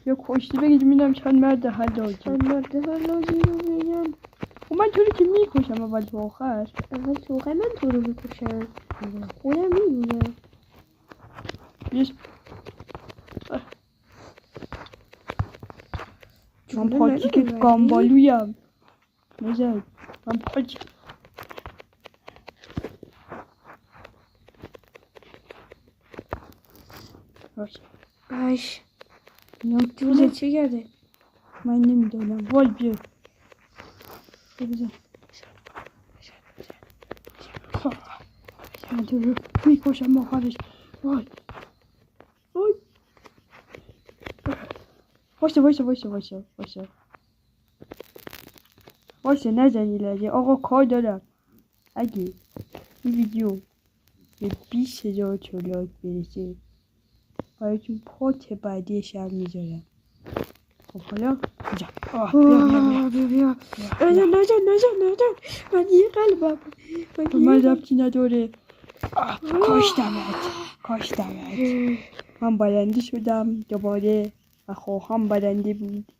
یا کشتی بگید میدم چند مرد حلاجی. چند مرد حلاجی رو بگم. و من تو رو که میکشم اول تو آخر. اول تو آخر من تو رو میکشم. خودم میدونم. من پاکیکت گامبالویم. نزد من پاکی. باش جونه چه کرده؟ من نمیدونم. وای بیا بزن. من تو رو میکشم آخرش. وای وای وایسه نزنی لگه. آقا کار دارم. اگه این ویدیو به 20,000 لایک برسه براتون پات بعدیش هم میذارم. خب حالا بیا نجن من یه قلبم. من ربطی نداره. کاشتمت من برنده شدم دوباره و خواهم برنده بود.